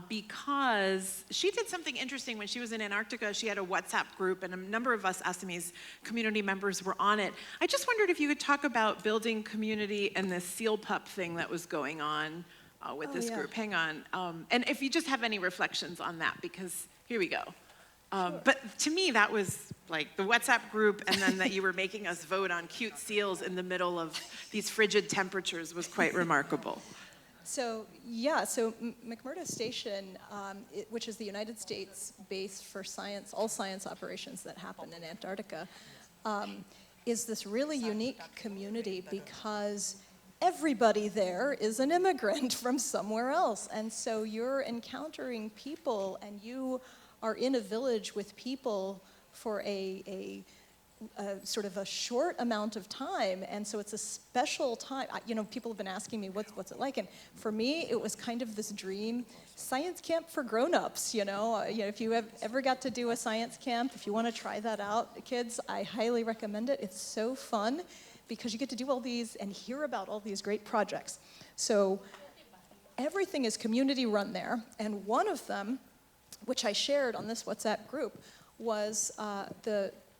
because she did something interesting when she was in Antarctica. She had a WhatsApp group, and a number of us Assamese community members were on it. I just wondered if you could talk about building community and the seal pup thing that was going on with this group. Hang on. And if you just have any reflections on that, because here we go. But to me, that was the WhatsApp group, and then that you were making us vote on cute seals in the middle of these frigid temperatures was quite remarkable. So McMurdo Station, which is the United States base for all science operations that happen in Antarctica, is this really unique community because everybody there is an immigrant from somewhere else. And so you're encountering people, and you are in a village with people for a sort of a short amount of time, and so it's a special time. People have been asking me, what's it like? And for me, it was kind of this dream science camp for grown-ups. If you have ever got to do a science camp, if you want to try that out, kids, I highly recommend it. It's so fun because you get to do all these and hear about all these great projects. So everything is community run there, and one of them, which I shared on this WhatsApp group, was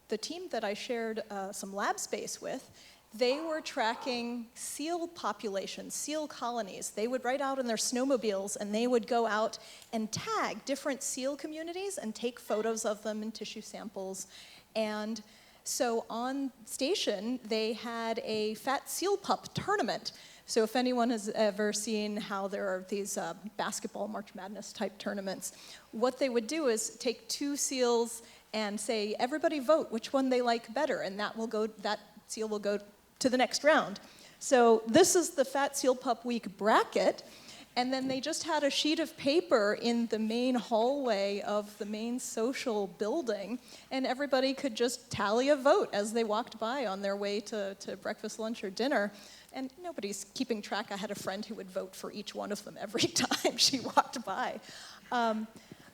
the team that I shared some lab space with. They were tracking seal populations, seal colonies. They would ride out in their snowmobiles, and they would go out and tag different seal communities and take photos of them and tissue samples. And so on station, they had a fat seal pup tournament. So if anyone has ever seen how there are these basketball March Madness type tournaments, what they would do is take two seals and say, everybody vote which one they like better, and that seal will go to the next round. So this is the Fat Seal Pup Week bracket, and then they just had a sheet of paper in the main hallway of the main social building, and everybody could just tally a vote as they walked by on their way to breakfast, lunch, or dinner. And nobody's keeping track. I had a friend who would vote for each one of them every time she walked by.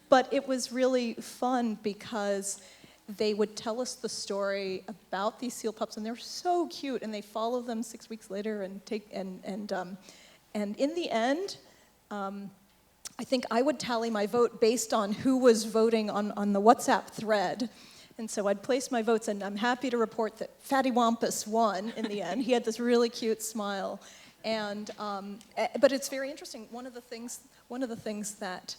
But it was really fun because they would tell us the story about these seal pups, and they're so cute, and they follow them 6 weeks later and in the end, I think I would tally my vote based on who was voting on the WhatsApp thread. And so I'd place my votes, and I'm happy to report that Fatty Wampus won in the end. He had this really cute smile. And, but it's very interesting. One of the things that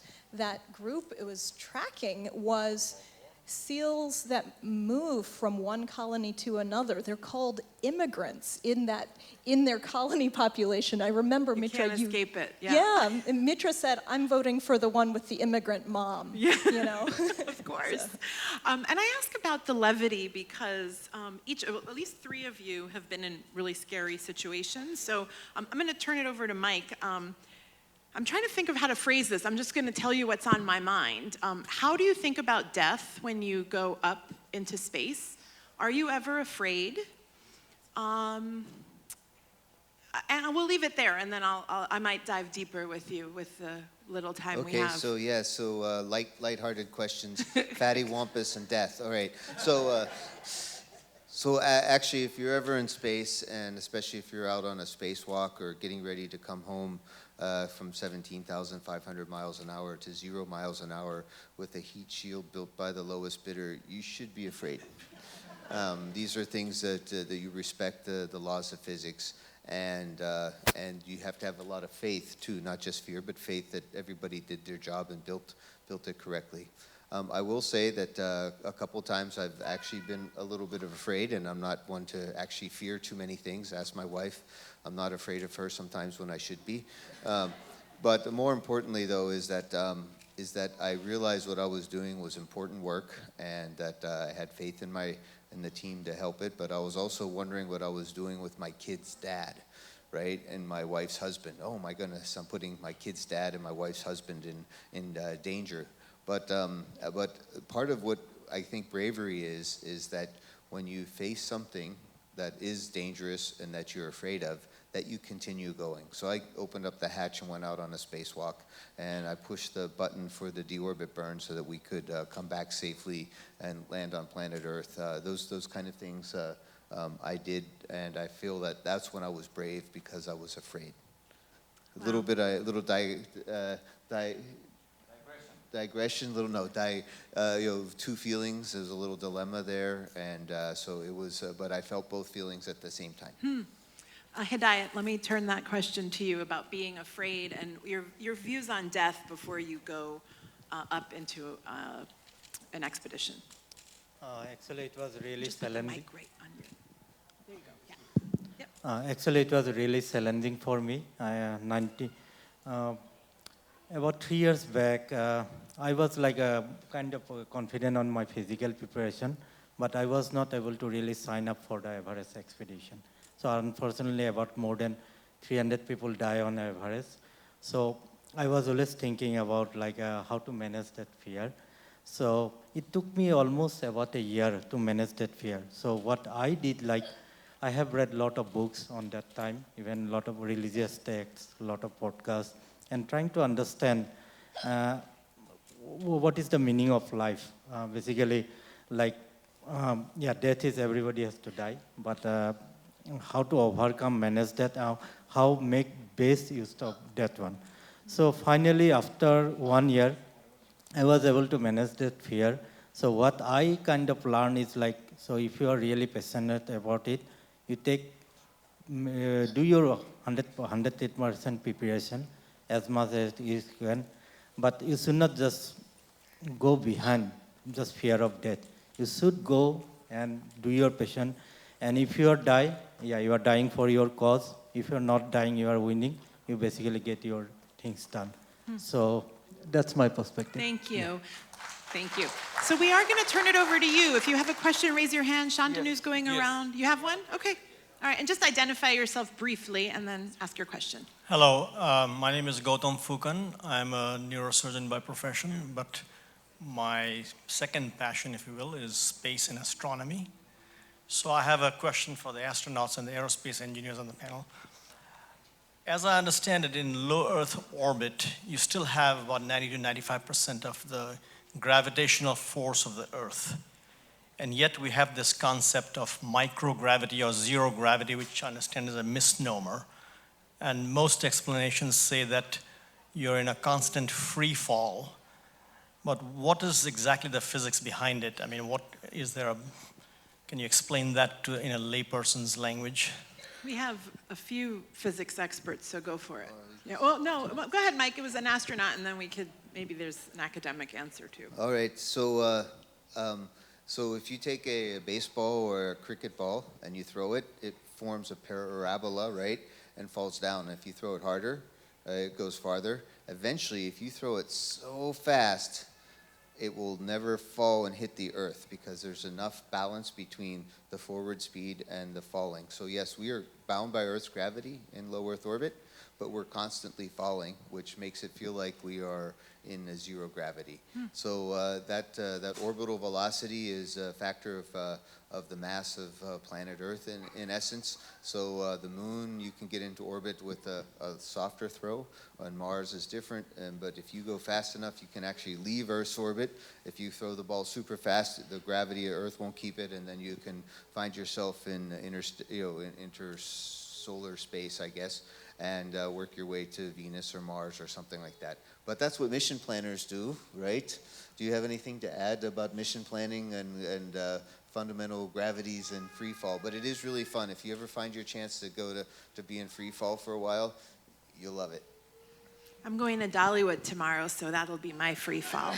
group was tracking was seals that move from one colony to another. They're called immigrants in their colony population. I remember Mitra. Can't escape it. Yeah, and Mitra said, "I'm voting for the one with the immigrant mom." Yeah, of course. So. And I ask about the levity because at least three of you have been in really scary situations. So I'm going to turn it over to Mike. I'm trying to think of how to phrase this. I'm just going to tell you what's on my mind. How do you think about death when you go up into space? Are you ever afraid? And we'll leave it there, and then I might dive deeper with you with the little time we have. Okay, so lighthearted questions, Fatty Wampus and death. All right, So actually, if you're ever in space, and especially if you're out on a spacewalk or getting ready to come home from 17,500 miles an hour to 0 miles an hour with a heat shield built by the lowest bidder, you should be afraid. These are things that you respect the laws of physics, and you have to have a lot of faith too, not just fear, but faith that everybody did their job and built it correctly. I will say that a couple times I've actually been a little bit afraid, and I'm not one to actually fear too many things. Ask my wife. I'm not afraid of her sometimes when I should be. But more importantly, though, is that I realized what I was doing was important work, and that I had faith in the team to help it. But I was also wondering what I was doing with my kid's dad, right, and my wife's husband. Oh my goodness, I'm putting my kid's dad and my wife's husband in danger. But part of what I think bravery is that when you face something that is dangerous and that you're afraid of, that you continue going. So I opened up the hatch and went out on a spacewalk, and I pushed the button for the deorbit burn so that we could come back safely and land on planet Earth. Those kind of things I did, and I feel that that's when I was brave, because I was afraid. Wow. A little bit, digression, two feelings. There's a little dilemma there, and so it was, but I felt both feelings at the same time. Hedayat, let me turn that question to you about being afraid and your views on death before you go up into an expedition. Actually, it was really Just put the challenging. mic right on you. There you go. Yeah. Yep. Actually, it was really challenging for me. About 3 years back, I was like kind of confident on my physical preparation, but I was not able to really sign up for the Everest expedition. So unfortunately, about more than 300 people die on Everest. So I was always thinking about how to manage that fear. So it took me almost about a year to manage that fear. So what I did, I have read a lot of books on that time, even a lot of religious texts, a lot of podcasts, and trying to understand what is the meaning of life. Basically, death is everybody has to die, but how to overcome, manage that, how make best use of that one. So finally, after 1 year, I was able to manage that fear. So what I kind of learned is so if you are really passionate about it, you do your 108% preparation as much as you can, but you should not just go behind just fear of death. You should go and do your passion. And if you are dying, you are dying for your cause. If you are not dying, you are winning. You basically get your things done. So that's my perspective. Thank you. Thank you. So we are going to turn it over to you. If you have a question, raise your hand. Shantanu's going around. You have one? Okay. All right. And just identify yourself briefly and then ask your question. Hello. My name is Gautam Fukan. I'm a neurosurgeon by profession, but my second passion, if you will, is space and astronomy. So I have a question for the astronauts and the aerospace engineers on the panel. As I understand it, in low Earth orbit, you still have about 90 to 95% of the gravitational force of the Earth. And yet we have this concept of microgravity or zero gravity, which I understand is a misnomer. And most explanations say that you're in a constant free fall. But what is exactly the physics behind it? I mean, can you explain that in a layperson's language? We have a few physics experts, so go for it. Yeah. Well, no, go ahead, Mike. It was an astronaut, and then maybe there's an academic answer too. All right, so if you take a baseball or a cricket ball and you throw it, it forms a parabola, right, and falls down. If you throw it harder, it goes farther. Eventually, if you throw it so fast, it will never fall and hit the Earth, because there's enough balance between the forward speed and the falling. So yes, we are bound by Earth's gravity in low Earth orbit, but we're constantly falling, which makes it feel like we are in a zero gravity. So that orbital velocity is a factor of the mass of planet Earth in essence. So the moon, you can get into orbit with a softer throw, and Mars is different. But if you go fast enough, you can actually leave Earth's orbit. If you throw the ball super fast, the gravity of Earth won't keep it, and then you can find yourself in intersolar space, I guess, and work your way to Venus or Mars or something like that. But that's what mission planners do, right? Do you have anything to add about mission planning and fundamental gravities and free fall? But it is really fun. If you ever find your chance to go to be in free fall for a while, you'll love it. I'm going to Dollywood tomorrow, so that'll be my free fall.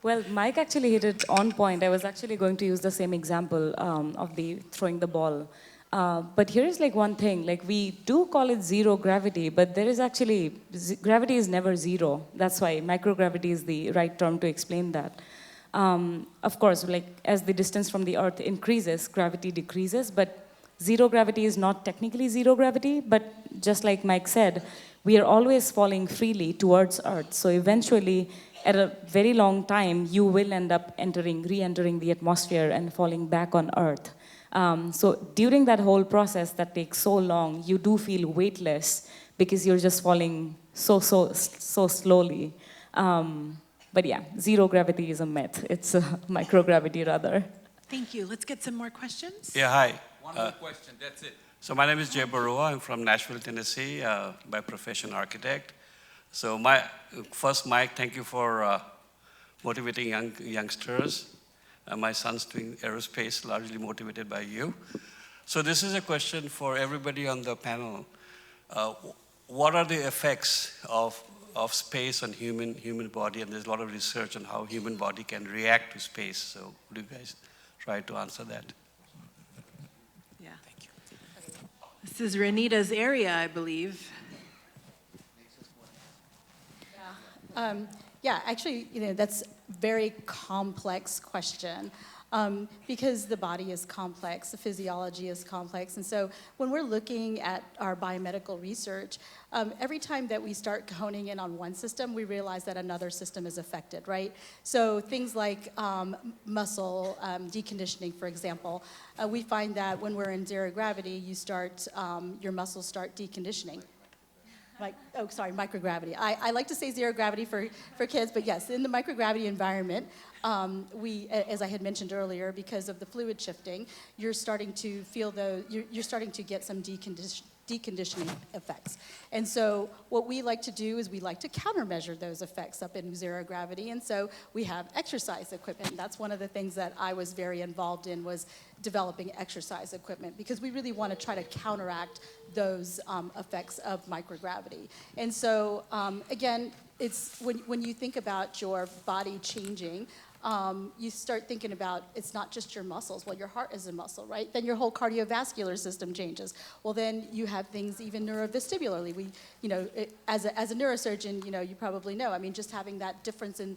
Well, Mike actually hit it on point. I was actually going to use the same example of the throwing the ball. But here's like one thing, like we do call it zero gravity, but there is actually, gravity is never zero. That's why microgravity is the right term to explain that. Of course, like as the distance from the Earth increases, gravity decreases, but zero gravity is not technically zero gravity, but just like Mike said, we are always falling freely towards Earth. So eventually, at a very long time, you will end up re-entering the atmosphere and falling back on Earth. So during that whole process that takes so long, you do feel weightless because you're just falling so slowly. But yeah, zero gravity is a myth. It's a microgravity rather. Thank you. Let's get some more questions. Yeah, hi. One more question, that's it. So my name is Jay Barua. I'm from Nashville, Tennessee, by profession architect. So first, Mike, thank you for motivating youngsters. My son's doing aerospace, largely motivated by you. So this is a question for everybody on the panel. What are the effects of space on human body? And there's a lot of research on how human body can react to space. So would you guys try to answer that? Yeah. Thank you. This is Renita's area, I believe. Yeah, actually, that's a very complex question because the body is complex, the physiology is complex. And so when we're looking at our biomedical research, every time that we start honing in on one system, we realize that another system is affected, right? So things like muscle deconditioning, for example, we find that when we're in zero gravity, your muscles start deconditioning. Microgravity. I like to say zero gravity for kids, but yes, in the microgravity environment, as I had mentioned earlier, because of the fluid shifting, you're starting to feel you're starting to get some deconditioning effects. And so what we like to do is we like to countermeasure those effects up in zero gravity, and so we have exercise equipment. And that's one of the things that I was very involved in, was developing exercise equipment, because we really want to try to counteract those effects of microgravity. And so again, it's when you think about your body changing, you start thinking about it's not just your muscles. Well, your heart is a muscle, right? Then your whole cardiovascular system changes. Well, then you have things even neurovestibularly. As a neurosurgeon, you probably know. I mean, just having that difference in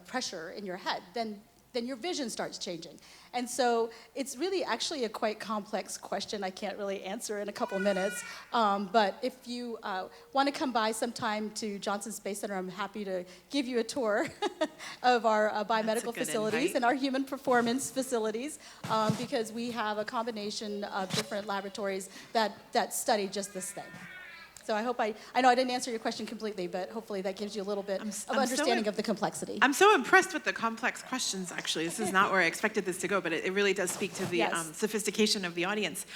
pressure in your head, then your vision starts changing. And so it's really actually a quite complex question I can't really answer in a couple minutes. But if you want to come by sometime to Johnson Space Center, I'm happy to give you a tour of our biomedical facilities and our human performance facilities, because we have a combination of different laboratories that study just this thing. So I hope I know I didn't answer your question completely, but hopefully that gives you a little bit of understanding of the complexity. I'm so impressed with the complex questions, actually. This is not where I expected this to go, but it really does speak to the sophistication of the audience.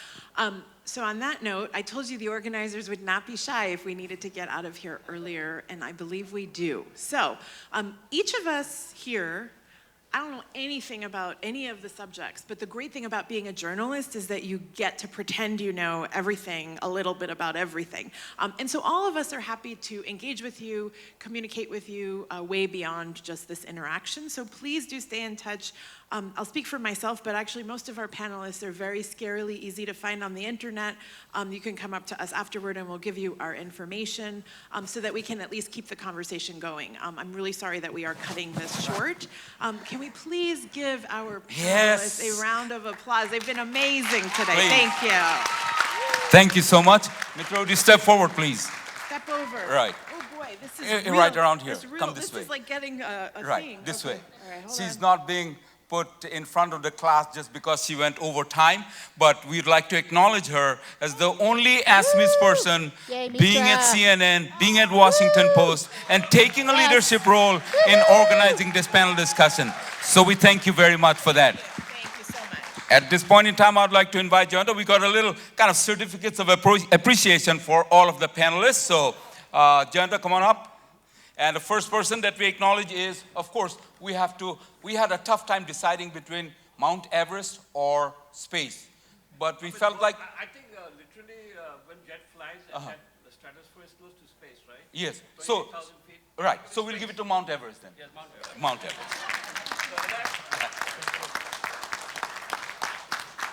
So on that note, I told you the organizers would not be shy if we needed to get out of here earlier, and I believe we do. So each of us here, I don't know anything about any of the subjects, but the great thing about being a journalist is that you get to pretend you know everything, a little bit about everything. And so all of us are happy to engage with you, communicate with you way beyond just this interaction. So please do stay in touch. I'll speak for myself, but actually most of our panelists are very scarily easy to find on the internet. You can come up to us afterward and we'll give you our information so that we can at least keep the conversation going. I'm really sorry that we are cutting this short. Can we please give our panelists a round of applause? They've been amazing today. Please. Thank you. Thank you so much. Mitra, would you step forward, please? Step over. Right. Oh boy, this is real. Right around here. Come this way. This is like getting a right, thing. this Okay. way. All right, hold She's on. not being put in front of the class just because she went over time, but we'd like to acknowledge her as the only Assamese person being at CNN, being at Washington Post, and taking a leadership role in organizing this panel discussion. So we thank you very much for that. At this point in time, I'd like to invite Jayanta. We got a little kind of certificates of appreciation for all of the panelists. So, Jayanta, come on up. And the first person that we acknowledge is, of course, we had a tough time deciding between Mount Everest or space. But we felt like... I think literally when jet flies, the stratosphere is close to space, right? Yes. So, 28,000 feet. right. So we'll give it to Mount Everest then. Yes, Mount Everest. Mount Everest.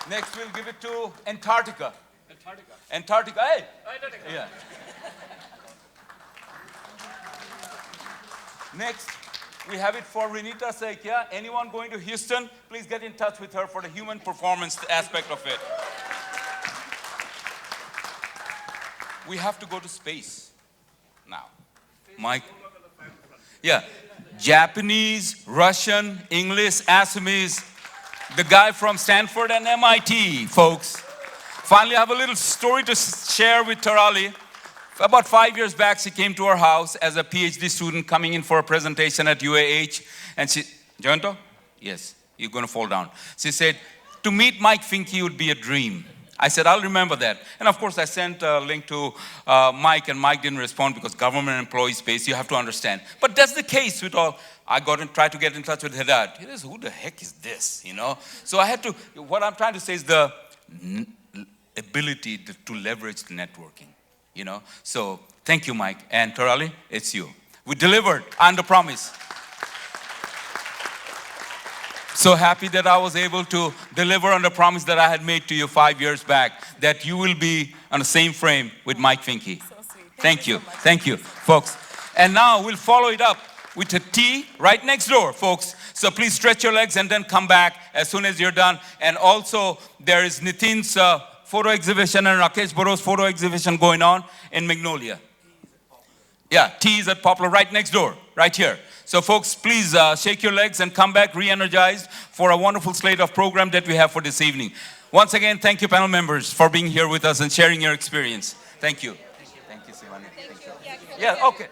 Next, we'll give it to Antarctica. Antarctica. Antarctica. Hey! Antarctica. Yeah. Next, we have it for Renita Saikia. Anyone going to Houston, please get in touch with her for the human performance aspect of it. We have to go to space now. Mike? Yeah. Japanese, Russian, English, Assamese. The guy from Stanford and MIT, folks. Finally, I have a little story to share with Tarali. About 5 years back, she came to our house as a PhD student coming in for a presentation at UAH. And she, Jayanto? Yes, you're going to fall down. She said, to meet Mike Finke would be a dream. I said, I'll remember that. And of course, I sent a link to Mike, and Mike didn't respond because government employee space, you have to understand. But that's the case with all. I tried to get in touch with Hedayat. He says, who the heck is this, you know? So I had to, what I'm trying to say is the ability to leverage the networking, you know? So thank you, Mike. And Tarali, it's you. We delivered on the promise. So happy that I was able to deliver on the promise that I had made to you 5 years back, that you will be on the same frame with Mike Finke. So sweet. Thank you. Thank you, folks. And now we'll follow it up with a tea right next door, folks. So please stretch your legs and then come back as soon as you're done. And also, there is Nitin's photo exhibition and Rakesh Baro's photo exhibition going on in Magnolia. Yeah, tea is at Poplar right next door, right here. So folks, please shake your legs and come back re-energized for a wonderful slate of program that we have for this evening. Once again, thank you, panel members, for being here with us and sharing your experience. Thank you. Thank you, Seebany. Thank you. Yeah, okay.